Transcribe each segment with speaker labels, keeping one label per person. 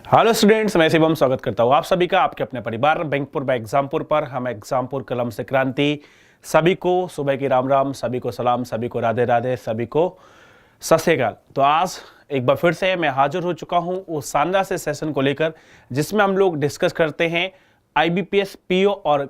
Speaker 1: Hello students, मैं शिवम स्वागत करता हूँ आप सभी का आपके अपने परिवार बैंकपुर बाय एग्जामपुर पर। हम एग्जामपुर कलम से क्रांति। सभी को सुबह की राम राम, सभी को सलाम, सभी को राधे राधे, सभी को सत श्री अकाल। तो आज एक बार फिर से मैं हाजिर हो चुका हूँ उस शानदार से सेशन को लेकर जिसमें हम लोग डिस्कस करते हैं IBPS PO और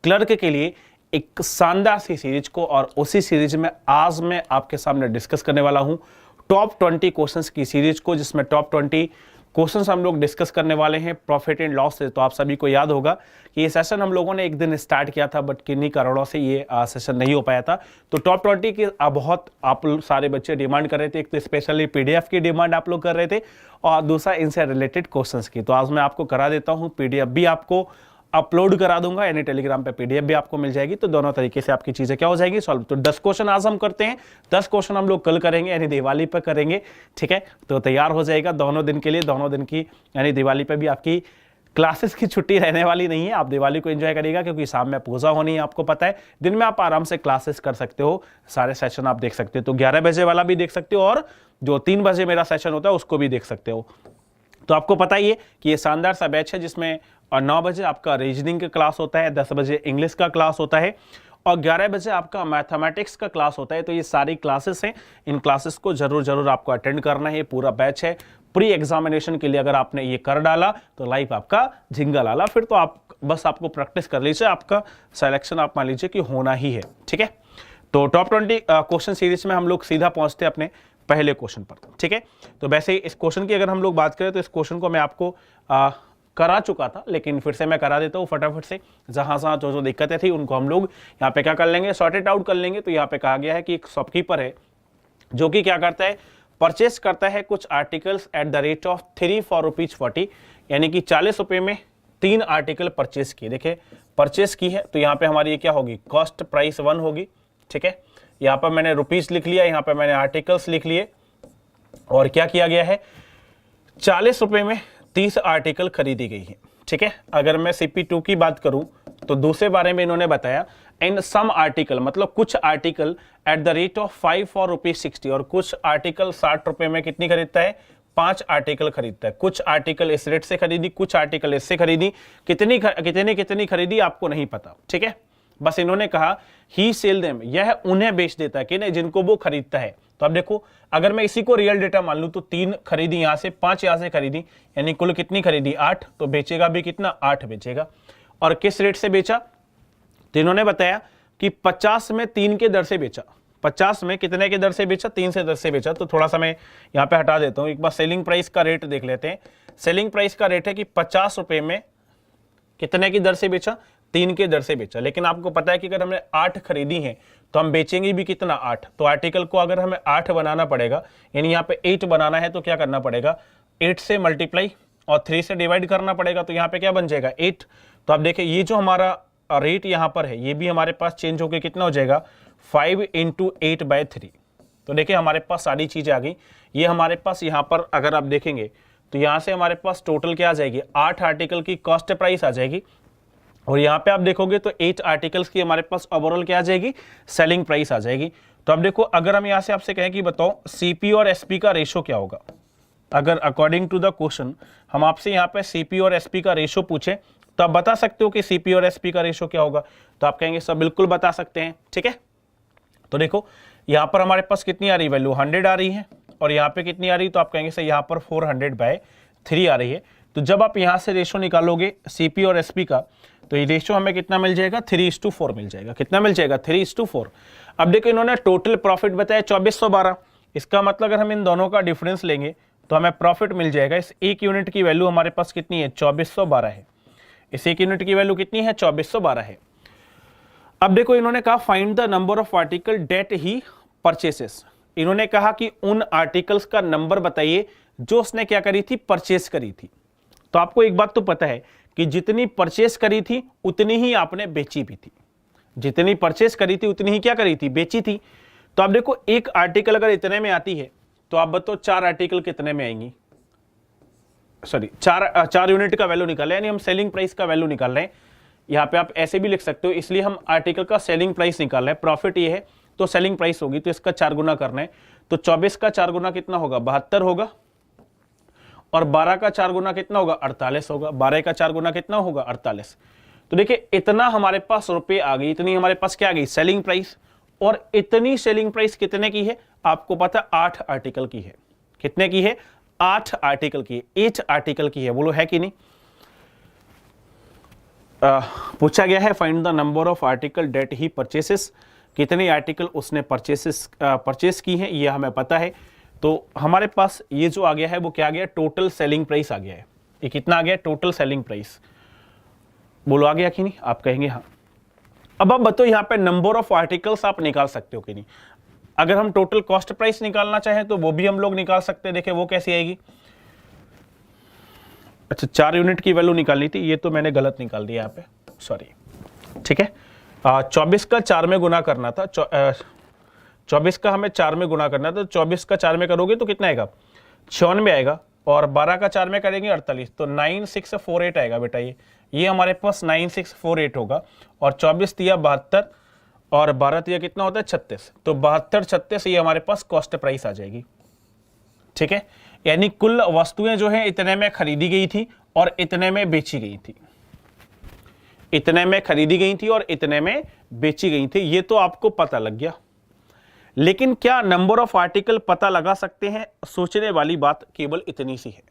Speaker 1: क्लर्क के लिए एक शानदार सी सीरीज को। और उसी सीरीज में आज मैं आपके सामने डिस्कस करने वाला हूँ टॉप 20 क्वेश्चंस की सीरीज को, जिसमें टॉप 20 क्वेश्चंस हम लोग डिस्कस करने वाले हैं प्रॉफिट एंड लॉस से। तो आप सभी को याद होगा कि ये सेशन हम लोगों ने एक दिन स्टार्ट किया था, बट किन्हीं कारणों से ये सेशन नहीं हो पाया था। तो टॉप 20 की बहुत आप सारे बच्चे डिमांड कर रहे थे। एक तो स्पेशली PDF की डिमांड आप लोग कर रहे थे और दूसरा इनसे रिलेटेड क्वेश्चंस की। तो आज मैं आपको करा देता हूँ, PDF भी आपको अपलोड करा दूंगा, यानी टेलीग्राम पे PDF भी आपको मिल जाएगी। तो दोनों तरीके से आपकी चीजें क्या हो जाएगी, सॉल्व। तो 10 क्वेश्चन आज हम करते हैं, 10 क्वेश्चन हम लोग कल करेंगे, यानी दिवाली पर करेंगे। ठीक है, तो तैयार हो जाएगा दोनों दिन के लिए। दोनों दिन की यानी दिवाली पे भी आपकी क्लासेस की छुट्टी रहने वाली नहीं है। आप दिवाली को एंजॉय करिएगा क्योंकि शाम में पूजा होनी है, आपको पता है। दिन में आप आराम से क्लासेस कर सकते हो, सारे सेशन आप देख सकते हो। तो 11 बजे वाला भी देख सकते हो और जो 3 बजे मेरा सेशन होता है उसको भी देख सकते हो। तो आपको पता ही है कि ये शानदार सा बैच है जिसमें 9 बजे आपका रीजनिंग का क्लास होता है, 10 बजे इंग्लिश का क्लास होता है और 11 बजे आपका मैथमेटिक्स का क्लास होता है। तो ये सारी क्लासेस हैं, इन क्लासेस को जरूर आपको अटेंड करना है। पूरा बैच है प्री एग्जामिनेशन के लिए। अगर आपने ये कर डाला तो लाइफ आपका झिंगा लाला, फिर तो आप बस आपको प्रैक्टिस कर लीजिए, आपका सिलेक्शन आप मान लीजिए कि होना ही है। ठीक है, तो टॉप 20 क्वेश्चन सीरीज में हम लोग सीधा पहुंचते हैं अपने पहले क्वेश्चन पर। ठीक है, तो वैसे इस क्वेश्चन की अगर हम लोग बात करें तो इस क्वेश्चन को मैं आपको करा चुका था, लेकिन फिर से मैं करा देता हूँ फटाफट से। जहां जो दिक्कतें थी उनको हम लोग यहाँ पे क्या कर लेंगे, सॉर्ट इट आउट कर लेंगे। तो यहाँ पे कहा गया है कि एक शॉपकीपर है जो कि क्या करता है, परचेस करता है कुछ articles eight the rate of 3 for ₹40, यानी कि 40 रुपए में 3 आर्टिकल परचेस किए। देखिए परचेस की है तो यहाँ पे हमारी ये क्या होगी, कॉस्ट प्राइस 1 होगी। ठीक है, यहाँ पर मैंने रुपीज लिख लिया, यहाँ पे मैंने आर्टिकल्स लिख लिए और क्या किया गया है, 40 रुपए में 30 आर्टिकल खरीदी गई है। ठीक है, अगर मैं CP2 की बात करूं तो दूसरे बारे में इन्होंने बताया इन सम आर्टिकल, मतलब कुछ article eight the rate of 5 for ₹60, और कुछ आर्टिकल 60 रुपए में कितनी खरीदता है, 5 आर्टिकल खरीदता है। कुछ आर्टिकल इस रेट से खरीदी, कुछ आर्टिकल इससे खरीदी, कितनी खरीदी आपको नहीं पता। ठीक है, बस इन्होंने कहा ही सेल देम, यह उन्हें बेच देता है कि नहीं, जिनको वो खरीदता है। तो अब देखो, अगर मैं इसी को रियल डेटा मान लूं तो 3 खरीदी यहां से, 5 यहां से खरीदी, यानी कुल कितनी खरीदी, 8। तो बेचेगा भी कितना, 8 बेचेगा। और किस रेट से बेचा, तो इन्होंने बताया कि 50 में 3 के दर से बेचा। 50 में कितने के दर से बेचा, 3 से दर से बेचा। तो थोड़ा सा मैं यहाँ पे हटा देता हूँ, एक बार सेलिंग प्राइस का रेट देख लेते हैं। सेलिंग प्राइस का रेट है कि 50 रुपए में कितने की दर से बेचा, 3 के दर से बेचा। लेकिन आपको पता है कि अगर हमने 8 खरीदी है तो हम बेचेंगे भी कितना, 8। तो आर्टिकल को अगर हमें 8 बनाना पड़ेगा, यानी यहाँ पे 8 बनाना है, तो क्या करना पड़ेगा, 8 से मल्टीप्लाई और 3 से डिवाइड करना पड़ेगा। तो यहाँ पे क्या बन जाएगा, 8। तो आप देखिए ये जो हमारा रेट यहाँ पर है ये भी हमारे पास चेंज होकर कितना हो जाएगा, 5 × 8/3। तो देखिए हमारे पास सारी चीजें आ गई। ये हमारे पास यहाँ पर अगर आप देखेंगे तो यहाँ से हमारे पास टोटल क्या आ जाएगी, 8 आर्टिकल की कॉस्ट प्राइस आ जाएगी। और यहाँ पे आप देखोगे तो 8 आर्टिकल्स की हमारे पास ओवरऑल क्या आ जाएगी, सेलिंग प्राइस आ जाएगी। तो अब देखो, अगर हम यहाँ से आपसे कहें कि बताओ CP और SP का रेशो क्या होगा, अगर अकॉर्डिंग टू द क्वेश्चन हम आपसे यहाँ पे CP और SP का रेशो पूछे तो आप बता सकते हो कि CP और SP का रेशो क्या होगा। तो आप कहेंगे सब बिल्कुल बता सकते हैं। ठीक है, तो देखो यहाँ पर हमारे पास कितनी आ रही वैल्यू, 100 आ रही है, और यहाँ पे कितनी आ रही, तो आप कहेंगे सर यहाँ पर 400/3 आ रही है। तो जब आप यहाँ से रेशो निकालोगे CP और SP का, तो ये रेशो हमें कितना मिल जाएगा, 3:4 मिल जाएगा। कितना मिल जाएगा, 3:4। अब देखो इन्होंने टोटल प्रॉफिट बताया 2412। इसका मतलब अगर हम इन दोनों का डिफरेंस लेंगे तो हमें प्रॉफिट मिल जाएगा। इस एक यूनिट की वैल्यू हमारे पास कितनी है, 2412 है। इस एक यूनिट की वैल्यू कितनी है, 2412 है। अब देखो इन्होंने कहा find the number of article that he purchases. इन्होंने कहा कि उन आर्टिकल्स का नंबर बताइए जो उसने क्या करी थी, परचेस करी थी। तो आपको एक बात तो पता है कि जितनी परचेस करी थी उतनी ही आपने बेची भी थी। जितनी परचेस करी थी उतनी ही क्या करी थी, बेची थी। तो आप देखो एक आर्टिकल अगर इतने में आती है तो आप बताओ 4 आर्टिकल कितने में आएंगी, सॉरी 4 यूनिट का वैल्यू निकाल रहे हैं, यानी हम सेलिंग प्राइस का वैल्यू निकाल रहे हैं। यहाँ पे आप ऐसे भी लिख सकते हो, इसलिए हम आर्टिकल का सेलिंग प्राइस निकाल रहे हैं। प्रॉफिट ये है तो सेलिंग प्राइस होगी, तो इसका 4 गुना करना है। तो 24 का 4 गुना कितना होगा, 72 होगा। और 12 का 4 गुना कितना होगा 48 होगा, 12 का 4 गुना कितना होगा 48। तो देखिए इतना हमारे पास रुपए आ गई, इतनी हमारे पास क्या आ गई सेलिंग प्राइस। और इतनी सेलिंग प्राइस कितने की है आपको पता 8 आर्टिकल की है। कितने की है 8 आर्टिकल की है, 8 आर्टिकल की है, बोलो है कि नहीं। पूछा गया है find the number of article that he purchases, कितने आर्टिकल उसने परचेस की हैं ये हमें पता है। तो हमारे पास ये जो आ गया है वो क्या आ गया टोटल सेलिंग प्राइस आ गया है। ये कितना आ गया टोटल सेलिंग प्राइस, बोलो आ गया कि नहीं, आप कहेंगे हाँ। अब आप बताओ यहाँ पे नंबर ऑफ आर्टिकल्स आप निकाल सकते हो कि नहीं। अगर हम टोटल कॉस्ट प्राइस निकालना चाहें तो वो भी हम लोग निकाल सकते हैं। देखिए वो कैसी आएगी, अच्छा 4 यूनिट की वैल्यू निकालनी थी, ये तो मैंने गलत निकाल दिया यहाँ पे, सॉरी। ठीक है 24 का 4 में गुना करना था, 24 का हमें 4 में गुना करना था, तो 24 का 4 में करोगे तो कितना आएगा 96 आएगा, और 12 का 4 में करेंगे 48, तो 9648 आएगा बेटा। ये हमारे पास 9648 होगा। और 24 दिया 72 और 12 दिया कितना होता है 36, तो 72 36 ये हमारे पास कॉस्ट प्राइस आ जाएगी। ठीक है, यानी कुल वस्तुएं जो है इतने में खरीदी गई थी और इतने में बेची गई थी, इतने में खरीदी गई थी और इतने में बेची गई थी, ये तो आपको पता लग गया। लेकिन क्या नंबर ऑफ आर्टिकल पता लगा सकते हैं, सोचने वाली बात केवल इतनी सी है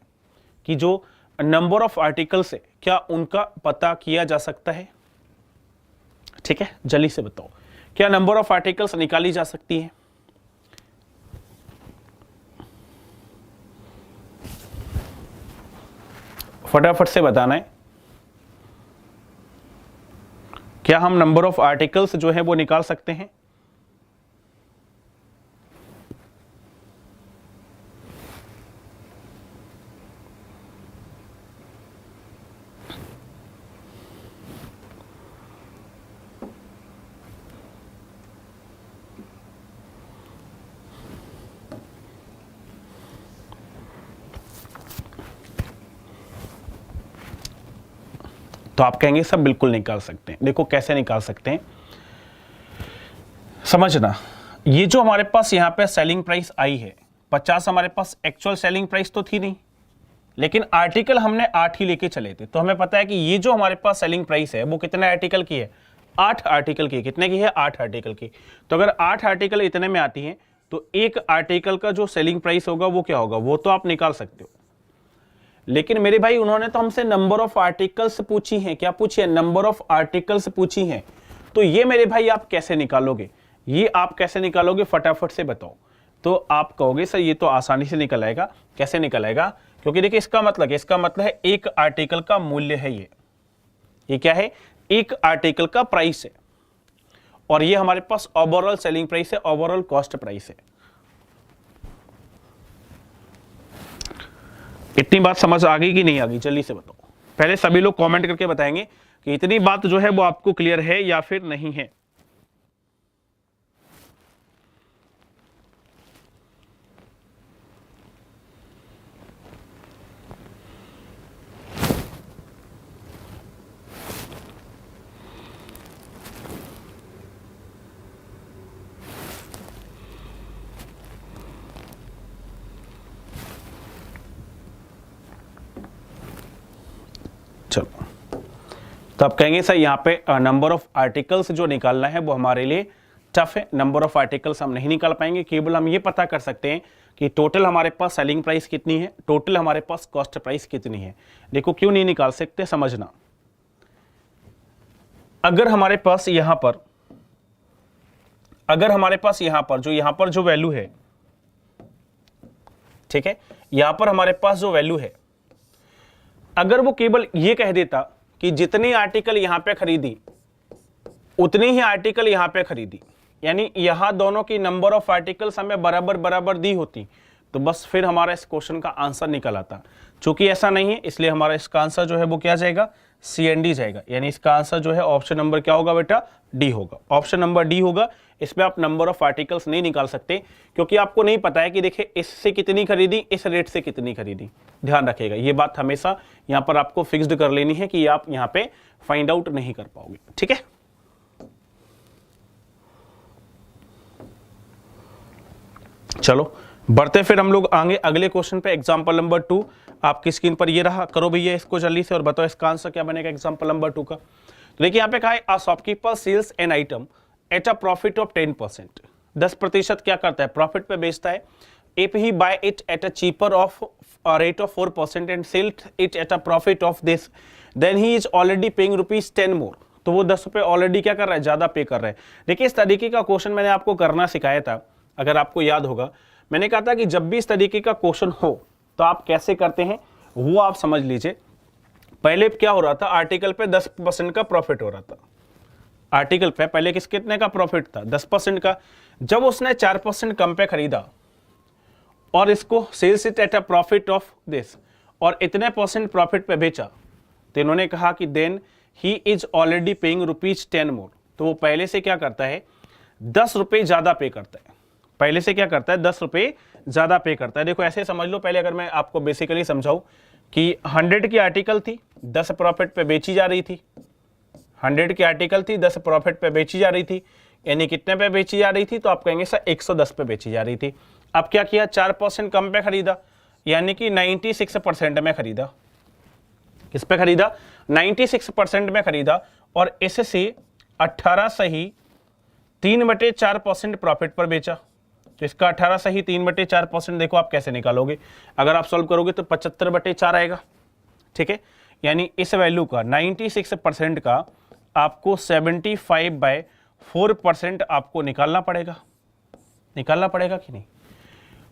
Speaker 1: कि जो नंबर ऑफ आर्टिकल्स है क्या उनका पता किया जा सकता है। ठीक है जल्दी से बताओ क्या नंबर ऑफ आर्टिकल्स निकाली जा सकती है। फटाफट से बताना है, क्या हम नंबर ऑफ आर्टिकल्स जो है वो निकाल सकते हैं। तो आप कहेंगे सब बिल्कुल निकाल सकते हैं। देखो कैसे निकाल सकते हैं, समझना। ये जो हमारे पास यहाँ पे सेलिंग प्राइस आई है 50, हमारे पास एक्चुअल सेलिंग प्राइस तो थी नहीं, लेकिन आर्टिकल हमने 8 ही लेके चले थे। तो हमें पता है कि ये जो हमारे पास सेलिंग प्राइस है वो कितने आर्टिकल की है 8 आर्टिकल की। कितने की है 8 आर्टिकल की। तो अगर 8 आर्टिकल इतने में आती है तो एक आर्टिकल का जो सेलिंग प्राइस होगा वो क्या होगा, वो तो आप निकाल सकते हो। लेकिन मेरे भाई उन्होंने तो हमसे नंबर ऑफ आर्टिकल्स पूछी हैं। क्या पूछी है, नंबर ऑफ आर्टिकल्स पूछी हैं। तो ये मेरे भाई आप कैसे निकालोगे, ये आप कैसे निकालोगे फटाफट से बताओ। तो आप कहोगे सर ये तो आसानी से निकल आएगा। कैसे निकल आएगा, क्योंकि देखिए इसका मतलब है एक आर्टिकल का मूल्य है ये क्या है, एक आर्टिकल का प्राइस है, और ये हमारे पास ओवरऑल सेलिंग प्राइस है, ओवरऑल कॉस्ट प्राइस है। इतनी बात समझ आ गई कि नहीं आ गई, जल्दी से बताओ। पहले सभी लोग कमेंट करके बताएंगे कि इतनी बात जो है वो आपको क्लियर है या फिर नहीं है। चलो, तो आप कहेंगे सर यहाँ पे नंबर ऑफ आर्टिकल्स जो निकालना है वो हमारे लिए टफ है। नंबर ऑफ आर्टिकल्स हम नहीं निकाल पाएंगे, केवल हम ये पता कर सकते हैं कि टोटल हमारे पास सेलिंग प्राइस कितनी है, टोटल हमारे पास कॉस्ट प्राइस कितनी है। देखो क्यों नहीं निकाल सकते, समझना। अगर हमारे पास यहां पर जो यहां पर जो वैल्यू है, ठीक है, यहां पर हमारे पास जो वैल्यू है, अगर वो केवल ये कह देता कि जितनी आर्टिकल यहां पे खरीदी उतनी ही आर्टिकल यहां पे खरीदी, यानी यहां दोनों की नंबर ऑफ आर्टिकल्स हमें बराबर बराबर दी होती, तो बस फिर हमारा इस क्वेश्चन का आंसर निकल आता। चूंकि ऐसा नहीं है इसलिए हमारा इसका आंसर जो है वो क्या जाएगा, CND जाएगा। यानी इसका आंसर जो है ऑप्शन नंबर क्या होगा बेटा, डी होगा। ऑप्शन नंबर डी होगा। इसमें आप नंबर ऑफ आर्टिकल्स नहीं निकाल सकते, क्योंकि आपको नहीं पता है कि देखिए इससे कितनी खरीदी, इस रेट से कितनी खरीदी। ध्यान रखिएगा, ये बात हमेशा यहां पर आपको फिक्स्ड कर लेनी है कि आप यहां पे फाइंड आउट नहीं कर पाओगे। ठीक है, चलो बढ़ते फिर हम लोग आगे अगले क्वेश्चन पे। एग्जाम्पल नंबर 2 आपकी स्क्रीन पर ये रहा, करो भैया इसको जल्दी से और बताओ इसका आंसर क्या बनेगा एग्जाम्पल नंबर 2 का। तो देखिए यहाँ पे कहा है a shopkeeper sells an item at a profit of 10%। 10% क्या करता है, प्रॉफिट पे बेचता है। If he buy it at a cheaper of rate of 4% and sell it at a profit of this, then he is already paying ₹10 more. तो वो 10 रुपए already क्या कर रहा है, ज्यादा पे कर रहा है। देखिए इस तरीके का क्वेश्चन मैंने आपको करना सिखाया था, अगर आपको याद होगा। मैंने कहा था कि जब भी इस तरीके का क्वेश्चन हो तो आप कैसे करते हैं वो आप समझ लीजिए। पहले क्या हो रहा था, आर्टिकल पे 10% का प्रॉफिट हो रहा था। आर्टिकल पे पहले कितने का प्रॉफिट था, 10% का। जब उसने 4% कम पे खरीदा और इसको sells it at a profit of this और इतने % प्रॉफिट पे बेचा, तो इन्होंने कहा कि then he is already paying ₹10 more. तो वो पहले से क्या करता है, 10 रुपए ज्यादा पे करता है। पहले से क्या करता है, 10 रुपए ज्यादा पे करता है। देखो ऐसे समझ लो, पहले अगर मैं आपको बेसिकली समझाऊं कि 100 की आर्टिकल थी, 10 प्रॉफिट पे बेची जा रही थी। 100 की आर्टिकल थी, 10 प्रॉफिट पे बेची जा रही थी, यानी कितने पे बेची जा रही थी, तो आप कहेंगे सर 110 पे बेची जा रही थी। अब क्या किया, 4% कम पे खरीदा, यानी कि 96% में खरीदा। किस पे खरीदा, 96% में खरीदा और इससे 18 सही 3/4% प्रॉफिट पर बेचा। तो इसका 18 सही 3/4% देखो आप कैसे निकालोगे, अगर आप सॉल्व करोगे तो 75/4 आएगा। ठीक है, यानी इस वैल्यू का 96% का आपको 75/4% आपको निकालना पड़ेगा। निकालना पड़ेगा कि नहीं?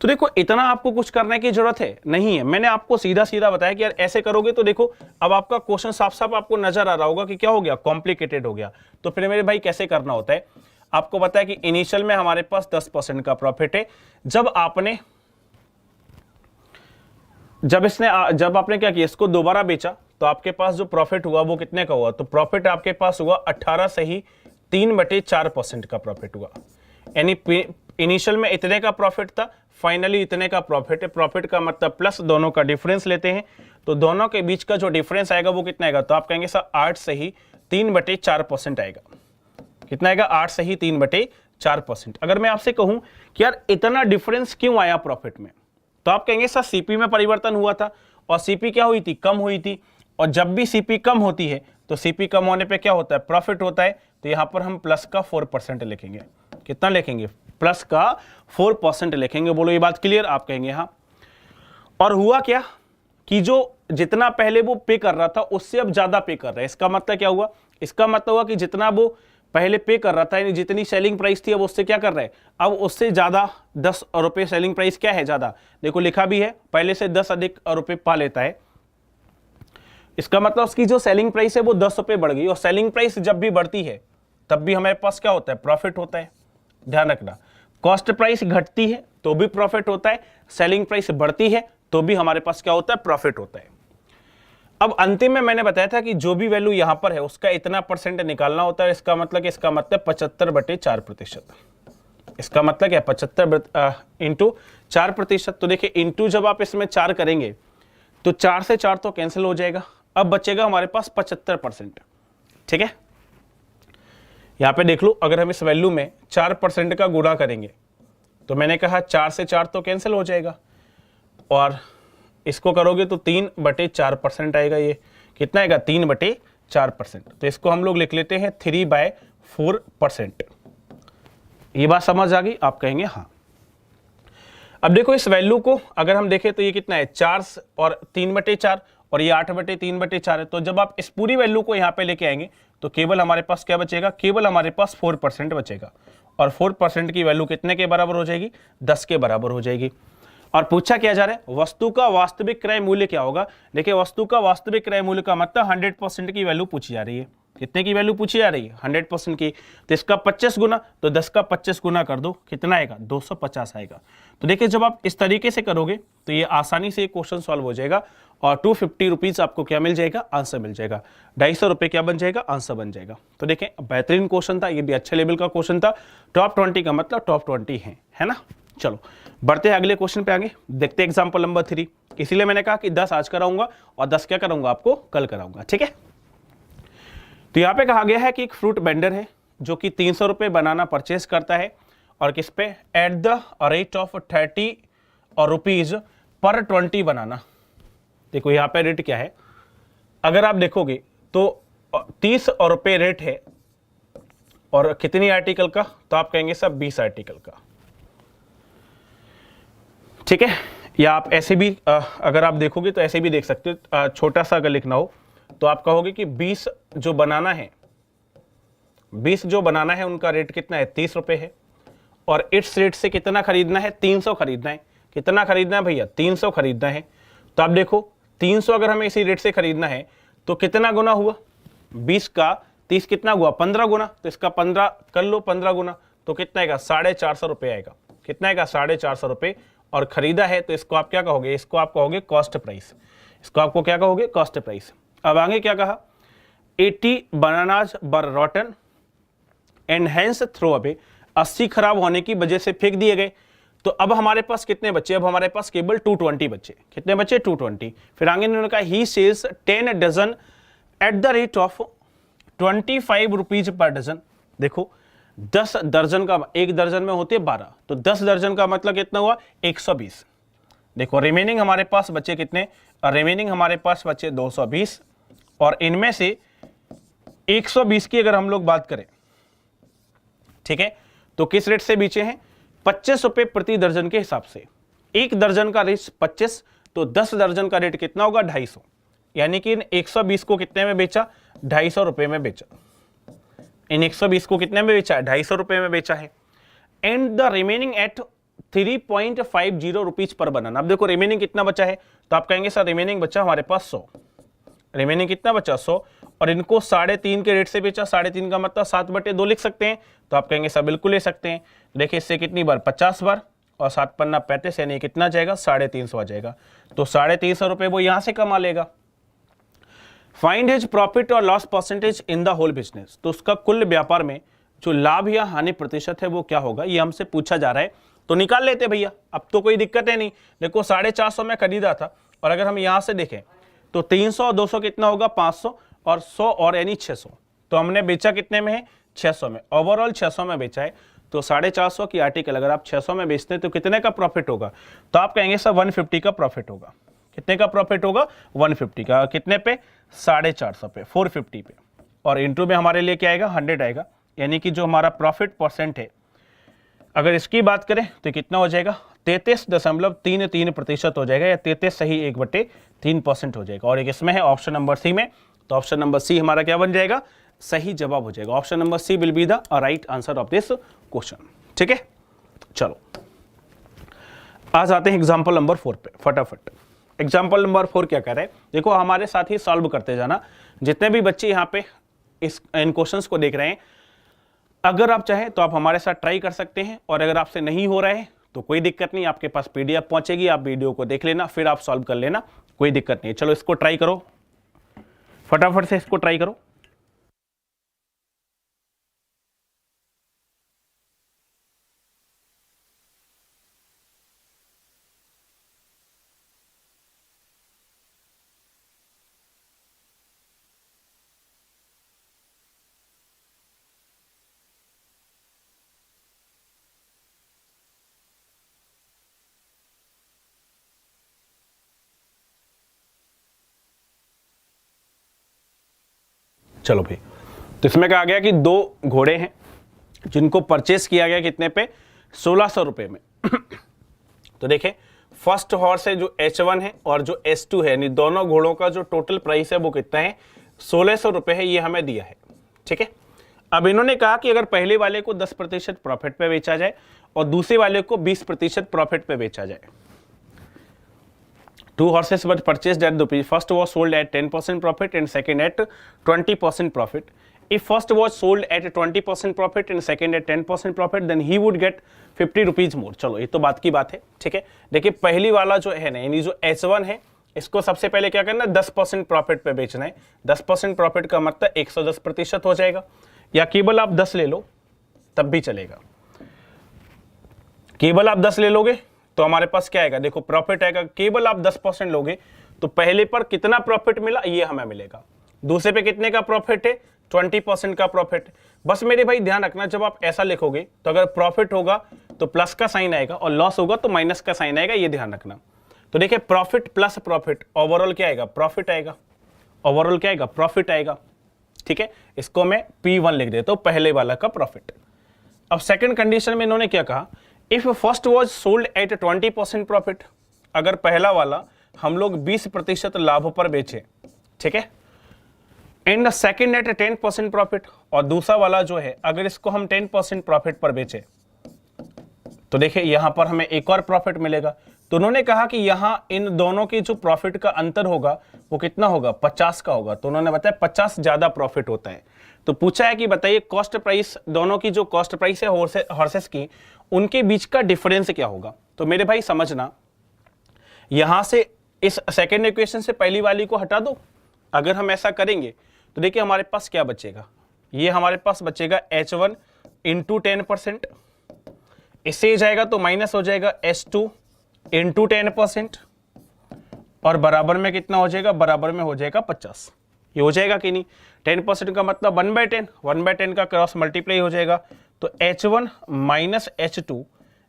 Speaker 1: तो देखो इतना आपको कुछ करने की जरूरत है नहीं है, मैंने आपको सीधा सीधा बताया कि यार ऐसे करोगे तो देखो अब आपका क्वेश्चन साफ साफ आपको नजर आ रहा होगा कि क्या हो गया, कॉम्प्लिकेटेड हो गया। तो फिर मेरे भाई कैसे करना होता है, आपको पता है कि इनिशियल में हमारे पास 10% का प्रॉफिट है। जब आपने क्या किया, इसको दोबारा बेचा, तो आपके पास जो प्रॉफिट हुआ वो कितने का हुआ, तो प्रॉफिट आपके पास हुआ 18 सही 3/4% का प्रॉफिट हुआ। यानी इनिशियल में इतने का प्रॉफिट था, फाइनली इतने का प्रॉफिट है। प्रॉफिट का मतलब प्लस, दोनों का डिफरेंस लेते हैं, तो दोनों के बीच का जो डिफरेंस आएगा वो कितना आएगा, तो आप कहेंगे सर 8 सही 3/4% आएगा। कितना आएगा, 8 सही 3/4%। अगर मैं आपसे कहूं कि यार इतना डिफरेंस क्यों आया प्रॉफिट में, तो आप कहेंगे सर सीपी में परिवर्तन हुआ था और सीपी क्या हुई थी, कम हुई थी। और जब भी सीपी कम होती है तो सीपी कम होने पे क्या होता है, प्रॉफिट होता है। तो यहां पर हम प्लस का 4% लिखेंगे। कितना लिखेंगे, प्लस का 4% लिखेंगे। बोलो ये बात क्लियर, आप कहेंगे हाँ। और हुआ क्या कि जो जितना पहले वो पे कर रहा था उससे अब ज्यादा पे कर रहा है। इसका मतलब क्या हुआ, इसका मतलब हुआ कि जितना वो पहले पे कर रहा था, यानी जितनी सेलिंग प्राइस थी अब उससे क्या कर रहा है, अब उससे ज्यादा 10 रुपए सेलिंग प्राइस क्या है, ज्यादा। देखो लिखा भी है, पहले से 10 अधिक रुपए पा लेता है। इसका मतलब उसकी जो सेलिंग प्राइस है वो 10 रुपए बढ़ गई। और सेलिंग प्राइस जब भी बढ़ती है तब भी हमारे पास क्या होता है, प्रॉफिट होता है। ध्यान रखना, कॉस्ट प्राइस घटती है तो भी प्रॉफिट होता है, सेलिंग प्राइस बढ़ती है तो भी हमारे पास क्या होता है, प्रॉफिट होता है। अब अंतिम में मैंने बताया था कि जो भी वैल्यू यहां पर है उसका इतना % निकालना होता है। इसका मतलब 75/4%। इसका मतलब क्या, 75 इंटू 4%। तो देखिए इंटू जब आप इसमें 4 करेंगे तो 4 से 4 तो कैंसिल हो जाएगा, अब बचेगा हमारे पास 75%। ठीक है, यहां पे देख लो, अगर हम इस वैल्यू में 4% का गुणा करेंगे तो मैंने कहा 4 से 4 तो कैंसिल हो जाएगा और इसको करोगे तो 3/4% आएगा। ये कितना आएगा, 3/4%। तो इसको हम लोग लिख लेते हैं 3/4%। ये बात समझ आ गई, आप कहेंगे हाँ। अब देखो इस वैल्यू को अगर हम देखें तो ये कितना है, 4 और 3/4 और ये 8/3/4 है। तो जब आप इस पूरी वैल्यू को यहाँ पे लेके आएंगे तो केवल हमारे पास क्या बचेगा, केवल हमारे पास 4% बचेगा। और 4% की वैल्यू कितने के बराबर हो जाएगी, 10 के बराबर हो जाएगी। और पूछा क्या जा रहा है, वस्तु का वास्तविक क्रय मूल्य क्या होगा। देखिए वस्तु का वास्तविक क्रय मूल्य का मतलब 100% की वैल्यू पूछी जा रही है। कितने की वैल्यू पूछी जा रही है, 100% की। तो इसका 25 गुना, तो 10 का 25 गुना कर दो, कितना आएगा, 250 आएगा। तो देखिए जब आप इस तरीके से करोगे तो ये आसानी से क्वेश्चन सॉल्व हो जाएगा और 250 रुपीज आपको क्या मिल जाएगा, आंसर मिल जाएगा। 250 रुपये क्या बन जाएगा, आंसर बन जाएगा। तो देखें बेहतरीन क्वेश्चन था, ये भी अच्छे लेवल का क्वेश्चन था। टॉप 20 का मतलब टॉप 20 है ना। चलो बढ़ते हैं अगले क्वेश्चन पे आगे, देखते हैं एग्जाम्पल नंबर 3। इसीलिए मैंने कहा कि 10 आज कराऊंगा और 10 क्या कराऊंगा, आपको कल कराऊंगा। ठीक है, तो यहां पे कहा गया है कि एक फ्रूट वेंडर है जो कि 300 रुपये बनाना परचेस करता है और किस पे, एट द रेट ऑफ 30 और रुपीज पर 20 बनाना। देखो यहाँ पे रेट क्या है, अगर आप देखोगे तो 30 और रुपये रेट है, और कितनी आर्टिकल का, तो आप कहेंगे सर 20 आर्टिकल का, ठीक है। या आप ऐसे भी अगर आप देखोगे तो ऐसे भी देख सकते हो, छोटा सा अगर लिखना हो तो आप कहोगे कि 20 जो बनाना है, 20 जो बनाना है उनका रेट कितना है, 30 रुपए है, और इस रेट से कितना खरीदना है, 300 खरीदना है। कितना खरीदना है भैया, 300 खरीदना है। तो आप देखो 300 अगर हमें इसी रेट से खरीदना है तो कितना गुना हुआ, 20 का 30 कितना हुआ, 15 गुना। तो इसका 15 कर लो, 15 गुना, तो कितना आएगा, 450 रुपये आएगा। कितना आएगा, 450 रुपये। और खरीदा है तो इसको आप क्या कहोगे, इसको आप कहोगे कॉस्ट प्राइस। इसको आपको क्या कहोगे, कॉस्ट प्राइस। अब आगे क्या कहा, 80 bananas were rotten and hence throw away, 80 खराब होने की वजह से फेंक दिए गए। तो अब हमारे पास कितने बच्चे, अब हमारे पास केवल 220 बच्चे। कितने बच्चे, 220। फिर आगे इन्होंने कहा he sells 10 dozen at the rate of 25 rupees per dozen. देखो 10 दर्जन का, एक दर्जन में होते हैं 12, तो 10 दर्जन का मतलब कितना हुआ, 120। देखो रिमेनिंग हमारे पास बच्चे कितने, रिमेनिंग हमारे पास बच्चे 220, और इनमें से 120 की अगर हम लोग बात करें, ठीक है, तो किस रेट से बेचे हैं, 25 रुपए प्रति दर्जन के हिसाब से। एक दर्जन का रेट 25, तो 10 दर्जन का रेट कितना होगा, 250। यानी कि इन 120 को कितने में बेचा, 250 रुपए में बेचा। इन 120 को कितने में बेचा है, 250 रुपए में बेचा है। And the remaining at 3.50 rupees per banana. अब देखो रिमेनिंग कितना बचा है, तो आप कहेंगे सर रिमेनिंग बचा हमारे पास 100। रिमेनिंग कितना बचा, 100, और इनको 3.5 के रेट से बेचा। 3.5 का मतलब 7/2 लिख सकते हैं, तो आप कहेंगे सर बिल्कुल ले सकते हैं। देखिए इससे कितनी बार, 50 बार, और 7 पन्ना 35, यानी कितना जाएगा, 350 आ जाएगा। तो 350 रुपए वो यहां से कमा लेगा। फाइंड हिज प्रॉफिट और loss percentage in the whole business, तो उसका कुल व्यापार में जो लाभ या हानि प्रतिशत है वो क्या होगा, ये हमसे पूछा जा रहा है। तो निकाल लेते भैया, अब तो कोई दिक्कत है नहीं। देखो 450 में खरीदा था, और अगर हम यहां से देखें तो 300 और 200 कितना होगा, 500, और 100 और यानी 600। तो हमने बेचा कितने में है, 600 में। ओवरऑल 600 में बेचा है। तो 450 की आर्टिकल अगर आप 600 में बेचते हैं तो कितने का प्रॉफिट होगा, तो आप कहेंगे सर 150 का प्रॉफिट होगा। कितने का प्रॉफिट होगा, 150 का। कितने पे, 450 पे, 450 पे, और इंटू में हमारे लिए क्या आएगा, 100 आएगा। यानी कि जो हमारा प्रॉफिट परसेंट है, अगर इसकी बात करें तो कितना हो जाएगा, 33.33% हो जाएगा, या 33 सही 1/3% हो जाएगा। और एक इसमें है ऑप्शन नंबर सी में, तो ऑप्शन नंबर सी हमारा क्या बन जाएगा, सही जवाब हो जाएगा। Option number C will be the right answer of this question. ठीक है, चलो आज आते हैं एग्जाम्पल नंबर 4 पे फटाफट। एग्जाम्पल नंबर 4 क्या कह रहे हैं, देखो हमारे साथ ही सॉल्व करते जाना। जितने भी बच्चे यहाँ पे इन क्वेश्चंस को देख रहे हैं, अगर आप चाहें तो आप हमारे साथ ट्राई कर सकते हैं, और अगर आपसे नहीं हो रहा है तो कोई दिक्कत नहीं, आपके पास पीडीएफ पहुंचेगी, आप वीडियो को देख लेना, फिर आप सॉल्व कर लेना, कोई दिक्कत नहीं। चलो इसको ट्राई करो, फटाफट से इसको ट्राई करो। चलो भाई, तो इसमें क्या आ गया कि 2 घोड़े हैं जिनको परचेस किया गया कितने पे, 1600 रुपए में। तो देखें फर्स्ट हॉर्स है जो H1 है और जो H2 है, यानी दोनों घोड़ों का जो टोटल प्राइस है वो कितना है, 1600 रुपए है, ये हमें दिया है। ठीक है, अब इन्होंने कहा कि अगर पहले वाले को 10% प्रॉफिट पे बेचा जाए और दूसरे वाले को 20% प्रॉफिट पे बेचा जाए। 2 horses were purchased at the first was sold at 10% profit and second at 20% profit. If first was sold at 20% profit and second at 10% profit, then he would get 50 rupees more. चलो ये तो बात की बात है। ठीक है, देखिए पहली वाला जो है ना, यानी जो H1 है, इसको सबसे पहले क्या करना है, 10% प्रॉफिट पे बेचना है। 10% प्रॉफिट का मतलब 110% हो जाएगा, या केवल आप 10 ले लो तब भी चलेगा। केवल आप 10 ले लोगे तो हमारे पास क्या आएगा, देखो प्रॉफिट आएगा। केवल आप 10% लोगे तो पहले पर कितना प्रॉफिट मिला, ये हमें मिलेगा। दूसरे पे कितने का प्रॉफिट है, 20% का प्रॉफिट। बस मेरे भाई ध्यान रखना, जब आप ऐसा लिखोगे तो अगर प्रॉफिट होगा तो प्लस का साइन आएगा, और लॉस होगा तो माइनस का साइन आएगा, ये ध्यान रखना। तो देखिए प्रॉफिट प्लस प्रॉफिट, ओवरऑल क्या आएगा, प्रॉफिट आएगा। ओवरऑल क्या आएगा, प्रॉफिट आएगा। ठीक है, इसको मैं P1 लिख देता हूं, पहले वाला का प्रॉफिट। अब सेकंड कंडीशन में इन्होंने क्या कहा, if first was sold at 20% profit, अगर पहला वाला हम लोग 20% लाभ पर बेचे, ठीक है, एंड सेकंड एट 10% प्रॉफिट, और दूसरा वाला जो है अगर इसको हम 10% प्रॉफिट पर बेचे, तो देखिए यहां पर हमें एक और प्रॉफिट मिलेगा। तो उन्होंने कहा कि यहां इन दोनों की जो प्रॉफिट का अंतर होगा वो कितना होगा, 50 का होगा। तो उन्होंने बताया 50 ज्यादा प्रॉफिट होता है। तो पूछा है कि बताइए कॉस्ट प्राइस, दोनों की जो कॉस्ट प्राइस है हॉर्सेस की, उनके बीच का डिफरेंस क्या होगा। तो मेरे भाई समझना, यहां से इस सेकेंड इक्वेशन से पहली वाली को हटा दो। अगर हम ऐसा करेंगे तो देखिए हमारे पास क्या बचेगा, ये हमारे पास बचेगा H1 इंटू 10%, इससे जाएगा तो माइनस हो जाएगा H2 इंटू 10%, और बराबर में कितना हो जाएगा, बराबर में हो जाएगा 50। ये हो जाएगा कि नहीं, 10% का मतलब 1/10, 1/10 का क्रॉस मल्टीप्लाई हो जाएगा। तो H1 माइनस H2